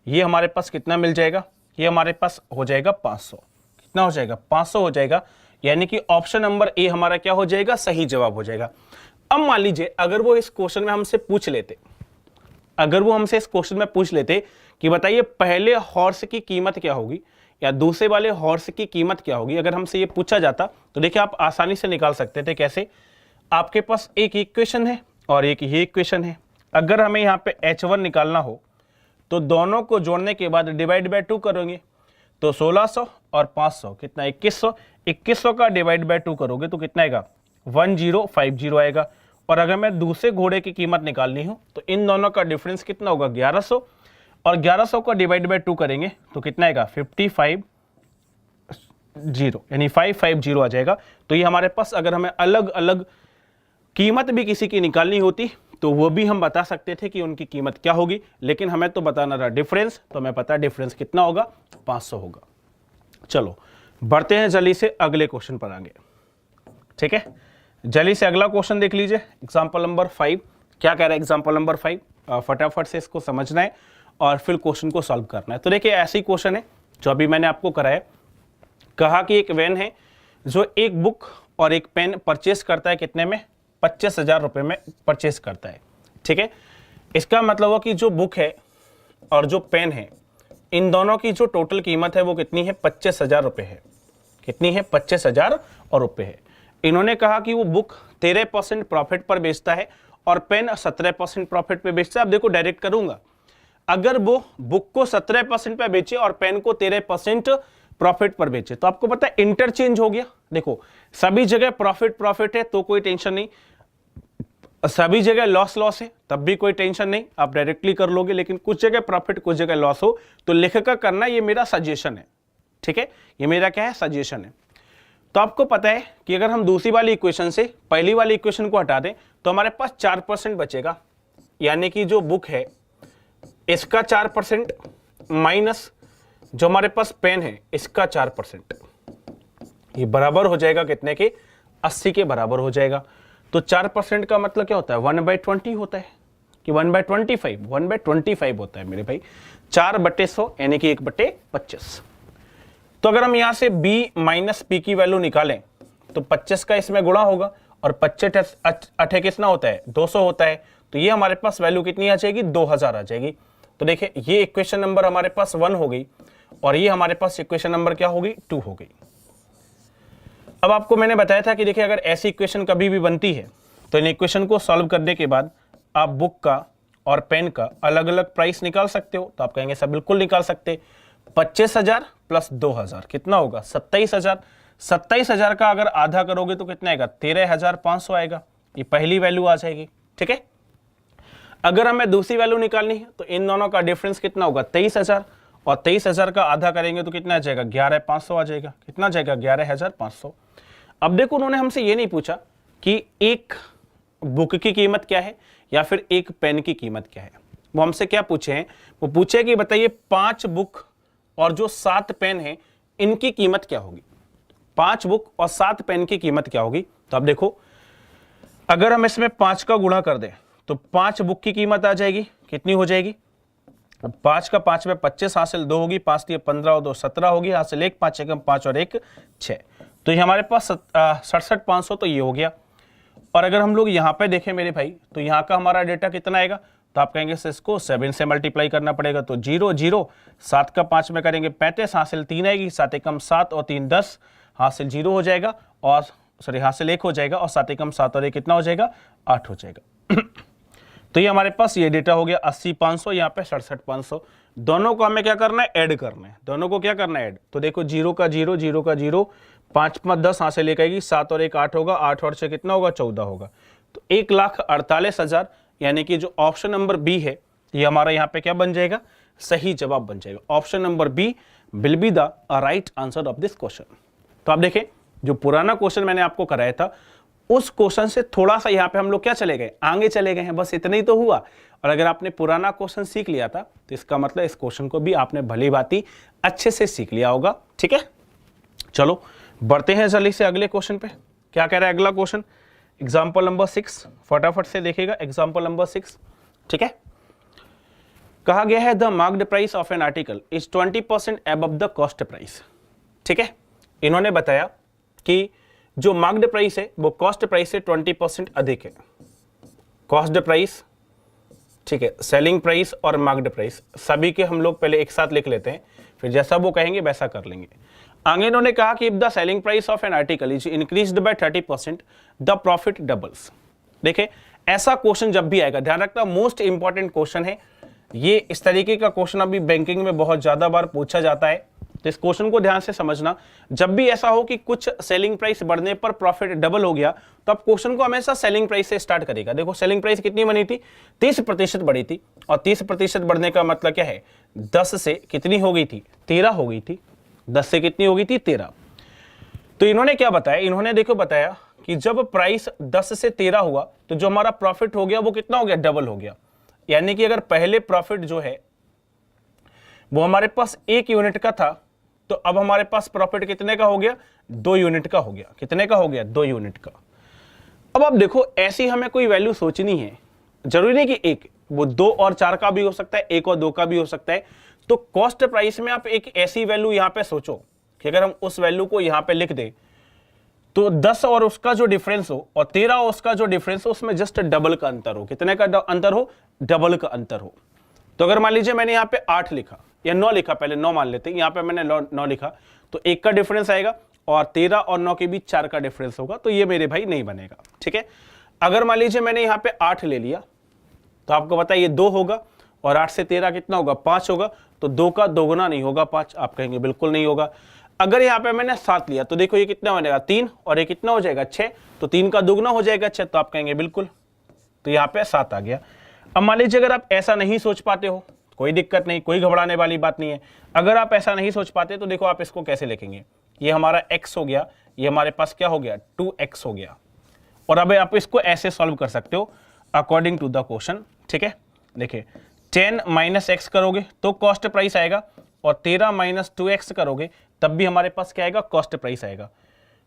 Speaker 1: ये हमारे पास कितना मिल जाएगा, ये हमारे पास हो जाएगा 500। कितना हो जाएगा, 500 हो जाएगा। यानी कि ऑप्शन नंबर ए हमारा क्या हो जाएगा, सही जवाब हो जाएगा। अब मान लीजिए अगर वो इस क्वेश्चन में हमसे पूछ लेते, अगर वो हमसे इस क्वेश्चन में पूछ लेते कि बताइए पहले हॉर्स की कीमत क्या होगी या दूसरे वाले हॉर्स की कीमत क्या होगी, अगर हमसे ये पूछा जाता तो देखिए आप आसानी से निकाल सकते थे। कैसे, आपके पास एक इक्वेशन है और एक ये इक्वेशन है। अगर हमें यहाँ पे H1 निकालना हो तो दोनों को जोड़ने के बाद डिवाइड बाय 2 करोगे, तो 1600 और 500 कितना, 2100। 2100 का डिवाइड बाय 2 करोगे तो कितना आएगा, 1050 आएगा। और अगर मैं दूसरे घोड़े की कीमत निकालनी हो तो इन दोनों का डिफरेंस कितना होगा, 1100, और 1100 का डिवाइड बाय 2 करेंगे तो कितना आएगा, 550, यानी 550 आ जाएगा। तो ये हमारे पास अगर हमें अलग अलग कीमत भी किसी की निकालनी होती तो वो भी हम बता सकते थे कि उनकी कीमत क्या होगी, लेकिन हमें तो बताना था डिफरेंस, तो हमें पता है डिफरेंस कितना होगा, 500 होगा। चलो बढ़ते हैं जल्दी से अगले क्वेश्चन पर आगे। ठीक है, जल्दी से अगला क्वेश्चन देख लीजिए, एग्जाम्पल नंबर 5। क्या कह रहा है एग्जाम्पल नंबर 5, फटाफट से इसको समझना है और फिर क्वेश्चन को सॉल्व करना है। तो देखिए ऐसी क्वेश्चन है जो अभी मैंने आपको कराया, कहा कि एक वैन है जो एक बुक और एक पेन परचेस करता है, कितने में, 25,000 रुपये में परचेस करता है। ठीक है, इसका मतलब हुआ कि जो बुक है और जो पेन है, इन दोनों की जो टोटल कीमत है वो कितनी है, 25,000 रुपये है। कितनी है, 25,000 रुपये है। इन्होंने कहा कि वो बुक 13% प्रॉफिट पर बेचता है और पेन 17% प्रॉफिट पे बेचता है। अब देखो डायरेक्ट करूंगा, अगर वो बुक को 17% पे बेचे और पेन को 13% प्रॉफिट पर बेचे तो आपको पता है इंटरचेंज हो गया। देखो सभी जगह प्रॉफिट प्रॉफिट है तो कोई टेंशन नहीं, सभी जगह लॉस लॉस है तब भी कोई टेंशन नहीं, आप डायरेक्टली कर लोगे। लेकिन कुछ जगह प्रॉफिट कुछ जगह लॉस हो तो लिख कर करना, ये मेरा सजेशन है। ठीक है, ये मेरा क्या है, सजेशन है। तो आपको पता है कि अगर हम दूसरी वाली इक्वेशन से पहली वाली इक्वेशन को हटा दें तो हमारे पास 4% बचेगा, यानी कि जो बुक है इसका 4% माइनस जो हमारे पास पेन है इसका 4%, ये बराबर हो जाएगा कितने के, 80 के बराबर हो जाएगा। तो 4% का मतलब क्या होता है, 1/20 होता है कि 1/25, 1/25 होता है मेरे भाई, 4/100 यानी कि 1/25। तो अगर हम यहां से b माइनस पी की वैल्यू निकालें तो 25 का इसमें गुणा होगा और 25 8 कितना होता है, 200 होता है। तो ये हमारे पास वैल्यू कितनी आ जाएगी, 2000 आ जाएगी। तो देखिए ये इक्वेशन नंबर हमारे पास 1 हो गई और ये हमारे पास इक्वेशन नंबर क्या होगी, 2 हो गई। अब आपको मैंने बताया था कि देखिए अगर ऐसी इक्वेशन कभी भी बनती है तो इन इक्वेशन को सॉल्व करने के बाद आप बुक का और पेन का अलग अलग प्राइस निकाल सकते हो। तो आप कहेंगे सर बिल्कुल निकाल सकते, 25,000 प्लस 2,000 कितना होगा, 27,000। 27,000 का अगर आधा करोगे तो कितना आएगा, 13,500 आएगा। ये पहली वैल्यू आ जाएगी। ठीक है, अगर हमें दूसरी वैल्यू निकालनी है तो इन दोनों का डिफरेंस कितना होगा, 23,000, और 23,000 का आधा करेंगे तो कितना आ जाएगा, 11,500 आ जाएगा। कितना आ जाएगा, 11,500। अब देखो उन्होंने हमसे ये नहीं पूछा कि एक बुक की कीमत क्या है या फिर एक पेन की कीमत क्या है। वो हमसे क्या पूछे हैं, वो पूछे कि बताइए 5 बुक और जो 7 पेन है इनकी कीमत क्या होगी। 5 बुक और 7 पेन की कीमत क्या होगी। तो अब देखो अगर हम इसमें 5 का गुणा कर दें तो 5 बुक की कीमत आ जाएगी, कितनी हो जाएगी, अब 5 का 5 में 25 हासिल 2 होगी, 5 दिए 15 और 2 17 होगी, हासिल 1, 5 एकम 5 और 1 6। तो ये हमारे पास 67,500 तो ये हो गया। और अगर हम लोग यहाँ पे देखें मेरे भाई, तो यहाँ का हमारा डेटा कितना आएगा, तो आप कहेंगे इसको 7 से मल्टीप्लाई करना पड़ेगा, तो 0 0, 7 का 5 में करेंगे 35, हासिल 3 आएगी, 7 एकम 7 और 3 10, हासिल 0 हो जाएगा, और सॉरी हासिल 1 हो जाएगा, और 7 एकम 7 और 1 कितना हो जाएगा, 8 हो जाएगा। तो ये हमारे पास ये डेटा हो गया 80,500, यहाँ पे 67,500। दोनों को हमें क्या करना है, ऐड करना है। दोनों को क्या करना है, ऐड। तो देखो 0 का 0, 0 का 0, 5 5 10, हासिल लेकर आएगी, 7 और 1 8 होगा, 8 और 6 कितना होगा, 14 होगा। तो 1,48,000, यानी कि जो ऑप्शन नंबर बी है ये हमारा यहाँ पे क्या बन जाएगा, सही जवाब बन जाएगा। Option number B will be the right answer of this question. तो आप देखें, जो पुराना क्वेश्चन मैंने आपको कराया था उस क्वेश्चन से थोड़ा सा यहाँ पे हम लोग क्या चले गए, आगे चले गए हैं, बस इतना ही तो हुआ। और अगर आपने पुराना क्वेश्चन सीख लिया था तो इसका मतलब इस क्वेश्चन को भी आपने भली भांति अच्छे से सीख लिया होगा। ठीक है, चलो बढ़ते हैं जल्दी से अगले क्वेश्चन पे। क्या कह रहा है अगला क्वेश्चन, एग्जाम्पल नंबर 6, फटाफट से देखिएगा एग्जाम्पल नंबर 6। ठीक है, कहा गया है the marked price of an article is 20% above the cost price. ठीक है, इन्होंने बताया कि जो मार्क्ड प्राइस है वो कॉस्ट प्राइस से 20% अधिक है। कॉस्ट प्राइस, ठीक है, सेलिंग प्राइस और मार्क्ड प्राइस सभी के हम लोग पहले एक साथ लिख लेते हैं, फिर जैसा वो कहेंगे वैसा कर लेंगे। आगे इन्होंने कहा कि if the selling price of an article is increased by 30% the profit doubles. देखिए ऐसा क्वेश्चन जब भी आएगा, ध्यान रखना मोस्ट इंपॉर्टेंट क्वेश्चन है ये। इस तरीके का क्वेश्चन अभी बैंकिंग में बहुत ज्यादा बार पूछा जाता है, तो इस क्वेश्चन को ध्यान से समझना। जब भी ऐसा हो कि कुछ सेलिंग प्राइस बढ़ने पर प्रॉफिट डबल हो गया, तो आप क्वेश्चन को हमेशा सेलिंग प्राइस से स्टार्ट करेगा। देखो सेलिंग प्राइस कितनी बनी थी, 30% बढ़ी थी, और 30% बढ़ने का मतलब क्या है, 10 से कितनी हो गई थी, 13 हो गई थी। 10 से कितनी हो गई थी, 13। तो इन्होंने क्या बताया, इन्होंने देखो बताया कि जब प्राइस 10 से 13 हुआ तो जो हमारा प्रॉफिट हो गया वो कितना हो गया, डबल हो गया। यानी कि अगर पहले प्रॉफिट जो है वो हमारे पास 1 यूनिट का था, तो अब हमारे पास प्रॉफिट कितने का हो गया, 2 यूनिट का हो गया। कितने का हो गया, 2 यूनिट का। अब आप देखो ऐसी हमें कोई वैल्यू सोचनी है, जरूरी नहीं कि 1, वो 2 और 4 का भी हो सकता है, 1 और 2 का भी हो सकता है। तो कॉस्ट प्राइस में आप एक ऐसी वैल्यू यहां पे सोचो कि अगर हम उस वैल्यू को यहां पे लिख दें तो 10 और उसका जो डिफरेंस हो और 13 और उसका जो डिफरेंस हो उसमें जस्ट डबल का अंतर हो। कितने का अंतर हो, डबल का अंतर हो। तो अगर मान लीजिए मैंने यहाँ पे 8 लिखा या 9 लिखा, पहले 9 मान लेते हैं, यहाँ पे मैंने 9 लिखा, तो 1 का डिफरेंस आएगा और 13 और 9 के बीच 4 का डिफरेंस होगा, तो ये मेरे भाई नहीं बनेगा। ठीक है, अगर मान लीजिए मैंने यहाँ पे 8 ले लिया तो आपको पता है ये 2 होगा, और 8 से 13 कितना होगा, 5 होगा, तो 2 का दोगुना नहीं होगा 5, आप कहेंगे बिल्कुल नहीं होगा। अगर यहाँ पे मैंने 7 लिया तो देखो ये कितना बनेगा, 3, और ये कितना हो जाएगा, 6, तो 3 का दोगुना हो जाएगा 6, तो आप कहेंगे बिल्कुल, तो यहाँ पे 7 आ गया। अब मान लीजिए अगर आप ऐसा नहीं सोच पाते हो, कोई दिक्कत नहीं, कोई घबराने वाली बात नहीं है। अगर आप ऐसा नहीं सोच पाते तो देखो आप इसको कैसे लिखेंगे, ये हमारा x हो गया, ये हमारे पास क्या हो गया, 2x हो गया। और अब आप इसको ऐसे सॉल्व कर सकते हो अकॉर्डिंग टू द क्वेश्चन। ठीक है, देखिए 10 - x करोगे तो कॉस्ट प्राइस आएगा, और 13 - 2x करोगे तब भी हमारे पास क्या आएगा, कॉस्ट प्राइस आएगा।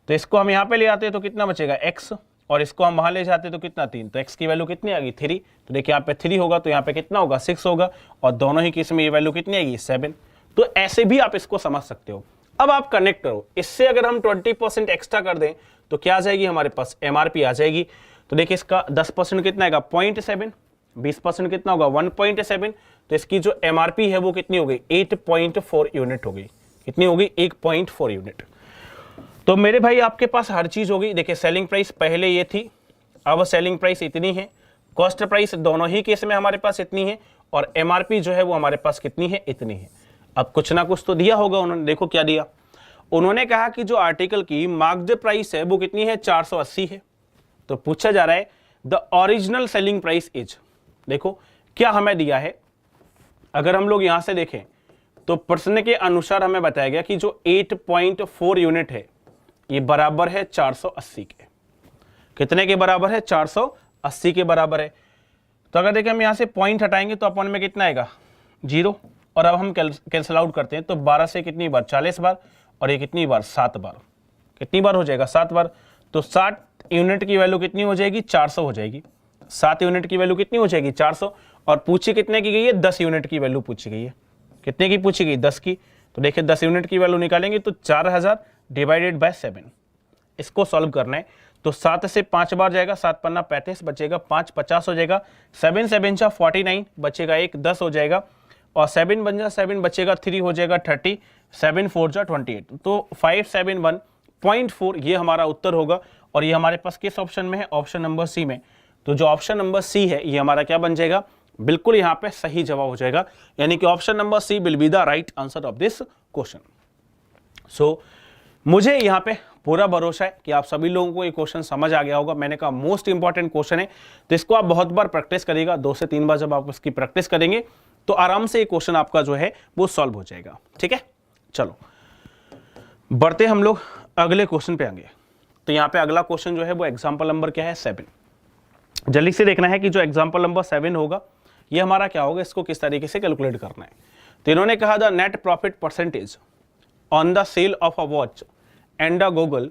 Speaker 1: तो इसको हम यहाँ पे ले आते हैं तो कितना बचेगा, x, और इसको हम वहां ले जाते तो कितना, 3, तो x की वैल्यू कितनी आ गई, 3। तो देखिए यहाँ पे 3 होगा तो यहाँ पे कितना होगा, 6 होगा, और दोनों ही केस में ये वैल्यू कितनी आएगी, 7। तो ऐसे भी आप इसको समझ सकते हो। अब आप कनेक्ट करो, इससे अगर हम 20% एक्स्ट्रा कर दें तो क्या आ जाएगी, हमारे पास MRP आ जाएगी। तो देखिए इसका 10% कितना आएगा, 0.7, 20% कितना होगा, 1.7, तो इसकी जो MRP है वो कितनी हो गई, 8.4 यूनिट हो गई। कितनी हो गई, 1.4 यूनिट। तो मेरे भाई आपके पास हर चीज होगी। देखिए सेलिंग प्राइस पहले ये थी, अब सेलिंग प्राइस इतनी है, कॉस्ट प्राइस दोनों ही केस में हमारे पास इतनी है, और MRP जो है वो हमारे पास कितनी है, इतनी है। अब कुछ ना कुछ तो दिया होगा उन्होंने, देखो क्या दिया। उन्होंने कहा कि जो आर्टिकल की मार्क्ड प्राइस है वो कितनी है, 480 है। तो पूछा जा रहा है the original selling price is, देखो क्या हमें दिया है। अगर हम लोग यहां से देखें तो प्रश्न के अनुसार हमें बताया गया कि जो 8.4 यूनिट है ये बराबर है 480 के। कितने के बराबर है, 480 के बराबर है। तो अगर देखें हम यहां से पॉइंट हटाएंगे तो अपन में कितना आएगा, 0, और अब हम कैंसिल आउट करते हैं तो 12 से कितनी बार, 40 बार, और ये कितनी बार, 7 बार। कितनी बार हो जाएगा, 7 बार। तो 60 यूनिट की वैल्यू कितनी हो जाएगी, 400 हो जाएगी। 7 यूनिट की वैल्यू कितनी हो जाएगी, 400, और पूछी कितने की गई है, 10 यूनिट की वैल्यू पूछी गई है। कितने की पूछी गई, 10 की। तो देखिए 10 यूनिट की वैल्यू निकालेंगे तो 4000 डिवाइडेड बाय 7, इसको सॉल्व करना है। तो 7 से 5 बार जाएगा, 7 पन्ना 35 बचेगा, 5 50 हो जाएगा, 7 7 जा 49 बचेगा, 1 10 हो जाएगा, और 7 बन जा 7 बचेगा, 3 हो जाएगा 30, 7 4 जा 28। तो 571.4 ये हमारा उत्तर होगा। और ये हमारे पास किस ऑप्शन में है, ऑप्शन नंबर सी में। तो जो ऑप्शन नंबर सी है ये हमारा क्या बन जाएगा, बिल्कुल यहाँ पे सही जवाब हो जाएगा, यानी कि option number C will be the right answer of this question. So मुझे यहाँ पे पूरा भरोसा है कि आप सभी लोगों को ये क्वेश्चन समझ आ गया होगा। मैंने कहा मोस्ट इंपॉर्टेंट क्वेश्चन है, तो इसको आप बहुत बार प्रैक्टिस करिएगा, 2 से 3 बार जब आप इसकी प्रैक्टिस करेंगे तो आराम से ये क्वेश्चन आपका जो है वो सॉल्व हो जाएगा। ठीक है, चलो बढ़ते हम लोग अगले क्वेश्चन पे आएंगे। तो यहाँ पे अगला क्वेश्चन जो है वो एग्जाम्पल नंबर क्या है, 7। जल्दी से देखना है कि जो एग्जाम्पल नंबर 7 होगा ये हमारा क्या होगा, इसको किस तरीके से कैलकुलेट करना है। तो इन्होंने कहा the net profit percentage on the sale of a watch and a google,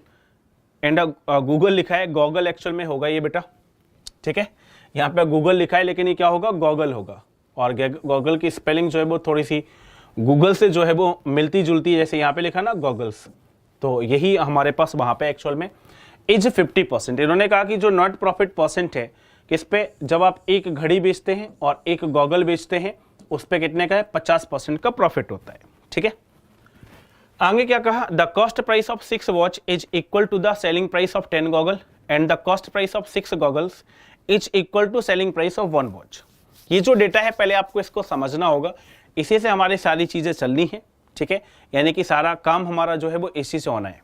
Speaker 1: google लिखा है, गॉगल एक्चुअल में होगा ये बेटा। ठीक है, यहाँ पे गूगल लिखा है लेकिन ये क्या होगा, गॉगल होगा। और गॉगल की स्पेलिंग जो है वो थोड़ी सी गूगल से जो है वो मिलती जुलती है, जैसे यहाँ पे लिखा ना गॉगल्स, तो यही हमारे पास वहां पे एक्चुअल में इज 50%। इन्होंने कहा कि जो नेट प्रॉफिट परसेंट है किस पे, जब आप एक घड़ी बेचते हैं और एक गॉगल बेचते हैं उस पे कितने का है, 50% का प्रॉफिट होता है। ठीक है, आगे क्या कहा, the cost price of 6 watch is equal to the selling price of 10 goggle and the cost price of 6 goggles is equal to selling price of 1 watch. ये जो डेटा है पहले आपको इसको समझना होगा, इसी से हमारी सारी चीजें चलनी है। ठीक है, यानी कि सारा काम हमारा जो है वो इसी से होना है।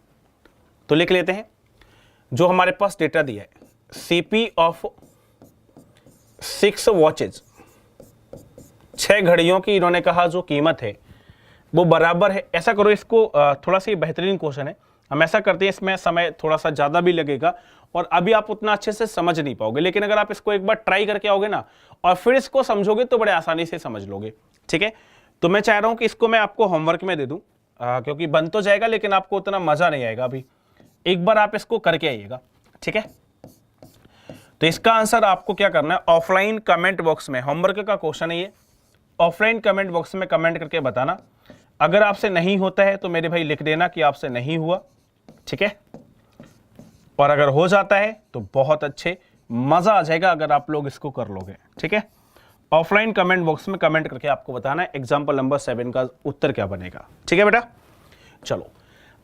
Speaker 1: तो लिख लेते हैं, जो हमारे पास डेटा दिया है, सीपी ऑफ 6 वॉचेज, 6 घड़ियों की इन्होंने कहा जो कीमत है वो बराबर है, ऐसा करो इसको, थोड़ा सा बेहतरीन क्वेश्चन है, हम ऐसा करते हैं, इसमें समय थोड़ा सा ज्यादा भी लगेगा और अभी आप उतना अच्छे से समझ नहीं पाओगे, लेकिन अगर आप इसको एक बार ट्राई करके आओगे ना और फिर इसको समझोगे तो बड़े आसानी से समझ लोगे। ठीक है, तो मैं चाह रहा हूं कि इसको मैं आपको होमवर्क में दे दूं, क्योंकि बन तो जाएगा लेकिन आपको उतना मजा नहीं आएगा अभी, एक बार आप इसको करके आइएगा। ठीक है, तो इसका आंसर आपको क्या करना है, ऑफलाइन कमेंट बॉक्स में, होमवर्क का क्वेश्चन है ये, ऑफलाइन कमेंट बॉक्स में कमेंट करके बताना। अगर आपसे नहीं होता है तो मेरे भाई लिख देना कि आपसे नहीं हुआ। ठीक है, और अगर हो जाता है तो बहुत अच्छे, मजा आ जाएगा अगर आप लोग इसको कर लोगे। ठीक है, ऑफलाइन कमेंट बॉक्स में कमेंट करके आपको बताना है एग्जाम्पल नंबर 7 का उत्तर क्या बनेगा। ठीक है बेटा, चलो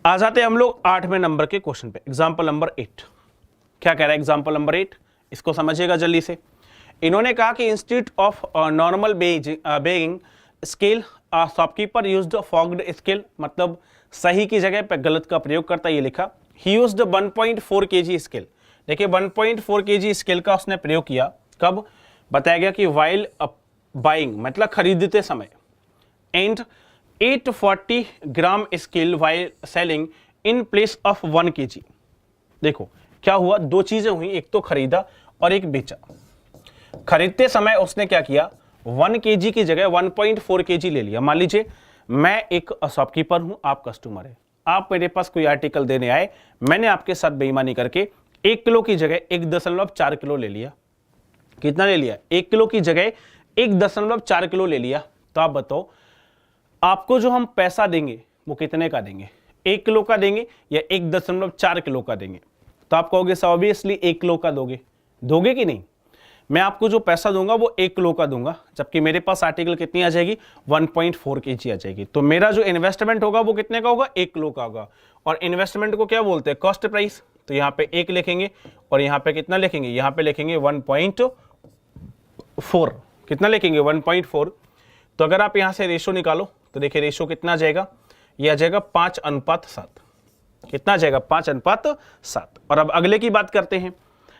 Speaker 1: आ जाते हैं हम लोग 8वें नंबर के क्वेश्चन पे, एग्जाम्पल नंबर 8। क्या कह रहा है एग्जाम्पल नंबर 8, इसको समझिएगा जल्दी से। इन्होंने कहा कि institute of normal being scale shopkeeper used forged scale, मतलब सही की जगह पे गलत का प्रयोग करता है, ये लिखा। ही यूज्ड 1.4 kg स्केल, देखिए 1.4 kg स्केल का उसने प्रयोग किया, कब बताया गया कि वाइल बाइंग मतलब खरीदते समय, and 840 gram scale while selling in place of 1 kg। देखो क्या हुआ, दो चीजें हुई, एक तो खरीदा और एक बेचा। खरीदते समय उसने क्या किया, 1 kg की जगह 1.4 kg ले लिया। मान लीजिए मैं एक शॉपकीपर हूं, आप कस्टमर है, आप मेरे पास कोई आर्टिकल देने आए, मैंने आपके साथ बेईमानी करके 1 किलो की जगह 1.4 किलो ले लिया। कितना ले लिया, 1 किलो की जगह 1.4 किलो ले लिया। तो आप बताओ आपको जो हम पैसा देंगे वो कितने का देंगे, 1 किलो का देंगे या 1.4 किलो का देंगे। तो आप कहोगे सर ऑब्वियसली 1 किलो का दोगे कि नहीं। मैं आपको जो पैसा दूंगा वो 1 किलो का दूंगा, जबकि मेरे पास आर्टिकल कितनी आ जाएगी, 1.4 kg आ जाएगी। तो मेरा जो इन्वेस्टमेंट होगा वो कितने का होगा, 1 किलो का होगा। और इन्वेस्टमेंट को क्या बोलते हैं, कॉस्ट प्राइस। तो यहाँ पे 1 लिखेंगे और यहाँ पे कितना लिखेंगे, यहाँ पे लिखेंगे 1.4, कितना लिखेंगे 1.4। तो अगर आप यहाँ से रेशो निकालो तो देखिए रेशो कितना आ जाएगा, ये आ जाएगा 5:7। कितना आ जाएगा, 5:7। और अब अगले की बात करते हैं।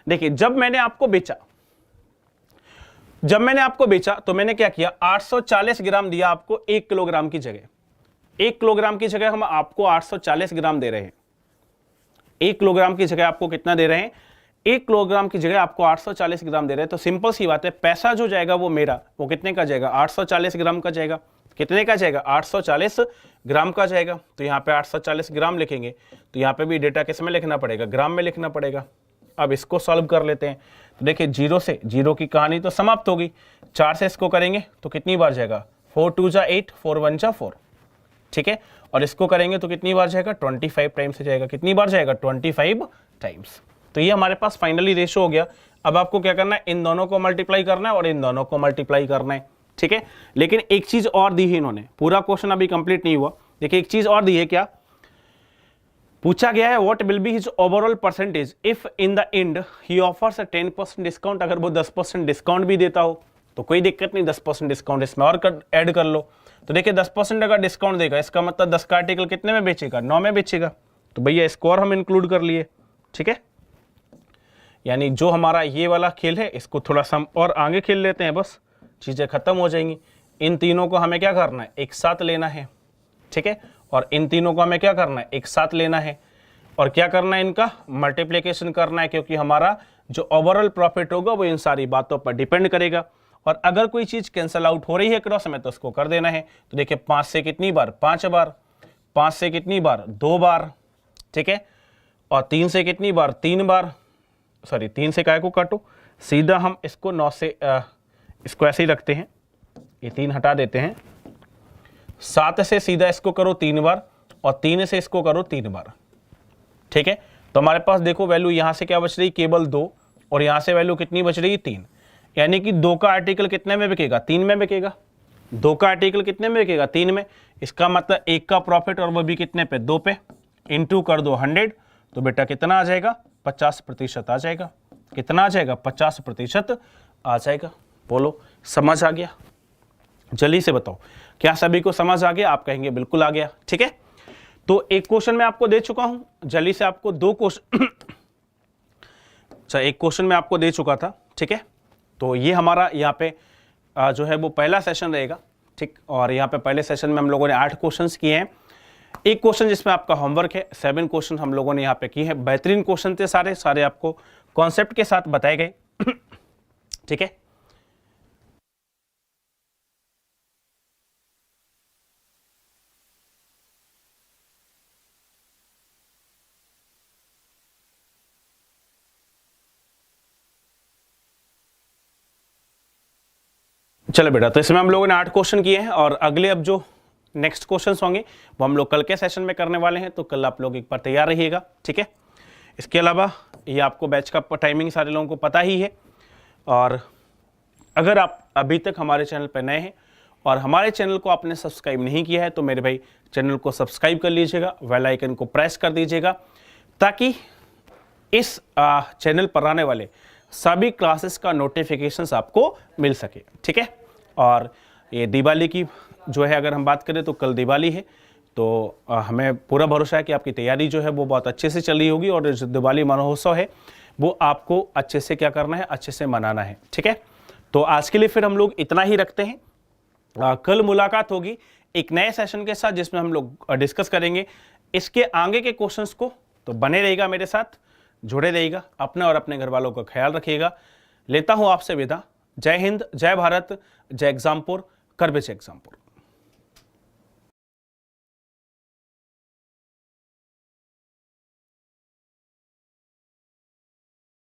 Speaker 1: देखिए जब मैंने आपको बेचा तो मैंने क्या किया, 840 ग्राम दिया आपको 1 किलोग्राम की जगह। 1 किलोग्राम की जगह हम आपको 840 ग्राम दे रहे हैं। 1 किलोग्राम की जगह आपको कितना दे रहे हैं, 1 किलोग्राम की जगह आपको 840 ग्राम दे रहे हैं। तो सिंपल सी बात है, पैसा जो जाएगा वो मेरा, वो कितने का जाएगा, 840 ग्राम का जाएगा। कितने का जाएगा, 840 ग्राम का जाएगा। तो यहाँ पे 840 ग्राम लिखेंगे, तो यहाँ पे भी डेटा किस में लिखना पड़ेगा, ग्राम में लिखना पड़ेगा। अब इसको सॉल्व कर लेते हैं। तो देखिए 0 से 0 की कहानी तो समाप्त होगी। 4 से इसको करेंगे तो कितनी बार जाएगा, 4 2 जा 8, 4 1 जा 4, ठीक है। और इसको करेंगे तो कितनी बार जाएगा, 25 टाइम्स से जाएगा। कितनी बार जाएगा, 25 टाइम्स। तो ये हमारे पास फाइनली रेशो हो गया। अब आपको क्या करना है, इन दोनों को मल्टीप्लाई करना है और इन दोनों को मल्टीप्लाई करना है, ठीक है। लेकिन एक चीज और दी है इन्होंने, पूरा क्वेश्चन अभी कंप्लीट नहीं हुआ। देखिए एक चीज और दी है, क्या पूछा गया है, what will be his overall percentage if in the and he offers a 10% discount. अगर वो 10% डिस्काउंट भी देता हो तो कोई दिक्कत नहीं, 10% डिस्काउंट इसमें और ऐड कर लो। तो देखिए 10% अगर डिस्काउंट देगा, इसका मतलब 10 का आर्टिकल कितने में बेचेगा, 9 में बेचेगा। तो भैया इसको और हम इंक्लूड कर लिए, ठीक है। यानी जो हमारा ये वाला खेल है इसको थोड़ा सा हम और आगे खेल लेते हैं, बस चीजें खत्म हो जाएंगी। इन तीनों को हमें क्या करना है, एक साथ लेना है, ठीक है। और इन तीनों को हमें क्या करना है, एक साथ लेना है। और क्या करना है, इनका मल्टीप्लिकेशन करना है, क्योंकि हमारा जो ओवरऑल प्रॉफिट होगा वो इन सारी बातों पर डिपेंड करेगा। और अगर कोई चीज कैंसल आउट हो रही है क्रॉस में तो उसको कर देना है। तो देखिए 5 से कितनी बार, 5 बार, 5 से कितनी बार, 2 बार, ठीक है। और 3 से कितनी बार, 3 बार, सॉरी 3 से काय को काटो, सीधा हम इसको 9 से इसको ऐसे ही रखते हैं, ये 3 हटा देते हैं। 7 से सीधा इसको करो 3 बार और 3 से इसको करो 3 बार, ठीक है। तो हमारे पास देखो वैल्यू यहां से क्या बच रही, केवल 2, और यहां से वैल्यू कितनी बच रही, 3। यानी कि 2 का आर्टिकल कितने में बिकेगा, 3 में बिकेगा। 2 का आर्टिकल कितने में बिकेगा, 3 में। इसका मतलब 1 का प्रॉफिट, और वो भी कितने पे, 2 पे। इंटू कर दो 100, तो बेटा कितना आ जाएगा, 50% आ जाएगा। कितना आ जाएगा, 50% आ जाएगा। बोलो समझ आ गया, जल्दी से बताओ, क्या सभी को समझ आ गया? आप कहेंगे बिल्कुल आ गया, ठीक है। तो एक क्वेश्चन मैं आपको दे चुका हूं, जल्दी से आपको 2 क्वेश्चन अच्छा, एक क्वेश्चन मैं आपको दे चुका था, ठीक है। तो ये हमारा यहाँ पे जो है वो पहला सेशन रहेगा, ठीक। और यहाँ पे पहले सेशन में हम लोगों ने 8 क्वेश्चंस किए हैं। एक क्वेश्चन जिसमें आपका होमवर्क है, 7 क्वेश्चन हम लोगों ने यहाँ पे किए हैं। बेहतरीन क्वेश्चन थे, सारे सारे आपको कॉन्सेप्ट के साथ बताए गए, ठीक है। चलो बेटा, तो इसमें हम लोगों ने 8 क्वेश्चन किए हैं, और अगले अब जो नेक्स्ट क्वेश्चंस होंगे वो हम लोग कल के सेशन में करने वाले हैं। तो कल आप लोग एक बार तैयार रहिएगा, ठीक है। इसके अलावा ये आपको बैच का टाइमिंग सारे लोगों को पता ही है। और अगर आप अभी तक हमारे चैनल पर नए हैं और हमारे चैनल को आपने सब्सक्राइब नहीं किया है तो मेरे भाई चैनल को सब्सक्राइब कर लीजिएगा, बेल आइकन को प्रेस कर दीजिएगा, ताकि इस चैनल पर आने वाले सभी क्लासेस का नोटिफिकेशंस आपको मिल सके, ठीक है। और ये दिवाली की जो है अगर हम बात करें तो कल दिवाली है, तो हमें पूरा भरोसा है कि आपकी तैयारी जो है वो बहुत अच्छे से चल रही होगी, और जो दिवाली महोत्सव है वो आपको अच्छे से क्या करना है, अच्छे से मनाना है, ठीक है। तो आज के लिए फिर हम लोग इतना ही रखते हैं। कल मुलाकात होगी एक नए सेशन के साथ, जिसमें हम लोग डिस्कस करेंगे इसके आगे के क्वेश्चंस को। तो बने रहेगा मेरे साथ, जुड़े रहेगा, अपने और अपने घर वालों का ख्याल रखिएगा। लेता हूं आपसे विदा। जय हिंद, जय भारत, जय एग्जामपुर, कर बेचे एग्जामपुर।